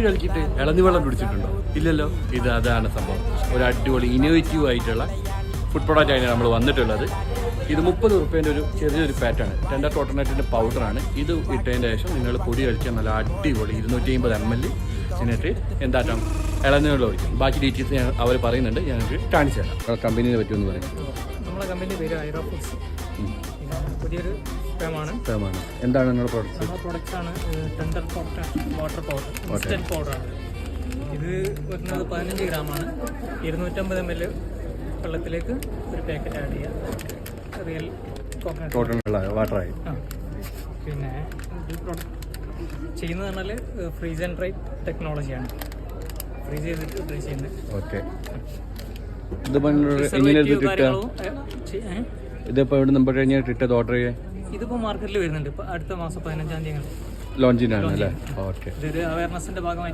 കളിച്ചിട്ട് ഇളനി വെള്ളം കുടിച്ചിട്ടുണ്ടോ? ഇല്ലല്ലോ. അതാണ് സംഭവം. ഒരു അടിപൊളി ഇന്നോവേറ്റീവ് ആയിട്ടുള്ള ഫുഡ് പ്രോഡക്റ്റ് ആയിട്ട് നമ്മൾ വന്നിട്ടുള്ളത്. ഇത് 30 റുപ്യേൻ്റെ ഒരു ചെറിയൊരു പാറ്റാണ്. ടെൻഡർ കോട്ടനട്ടിൻ്റെ പൗഡറാണ്. ഇത് ഇട്ടതിൻ്റെ ശേഷം നിങ്ങൾ പൊടി കഴിക്കാൻ നല്ല അടിപൊളി 250 ml എന്നിട്ട് എന്താക്കാം ഇളനീളം ഒഴിക്കും. ബാക്കി ഡീറ്റെയിൽസ് അവർ പറയുന്നുണ്ട്, ഞങ്ങൾക്ക് കാണിച്ചു തരാം. കമ്പനിയെ പറ്റുമെന്ന് പറയാം. നമ്മുടെ കമ്പനിയുടെ പേര് ഐറോ ഫുഡ്സ്. പുതിയൊരു ഫേമാണ്. എന്താണ് നിങ്ങളുടെ പ്രോഡക്റ്റ്സ്? നമ്മുടെ പ്രോഡക്റ്റ്സ് ആണ് ടെൻഡർ കോട്ടൺ വാട്ടർ പൗഡർ, ഇൻസ്റ്റൻറ്റ് പൗഡറാണ്. ഇത് വരുന്നത് 15 ഗ്രാമാണ്. 250 ml വെള്ളത്തിലേക്ക് ഒരു പാക്കറ്റ് ആഡ് ചെയ്യുക. റിയൽ കോട്ടൺ വാട്ടറായി. പിന്നെ ഇത് ചെയ്യുന്നത് പറഞ്ഞാൽ ഫ്രീസ് ആൻഡ് ഡ്രൈ ടെക്നോളജിയാണ്. ഫ്രീസ് ചെയ്തിട്ട് ഡ്രൈ ചെയ്യുന്നത്. ഓക്കെ. ഇതിപ്പോൾ ഇവിടെ നമ്പർ കഴിഞ്ഞിട്ട് ഇട്ടത് ഓർഡർ ചെയ്യാൻ ഇതിപ്പോൾ മാർക്കറ്റിൽ വരുന്നുണ്ട്. ഇപ്പോൾ അടുത്ത മാസം 15-ാം തീയതി ലോഞ്ചിനാണ് അല്ലേ? ഓക്കെ. ഇതൊരു അവയർനെസ്സിൻ്റെ ഭാഗമായി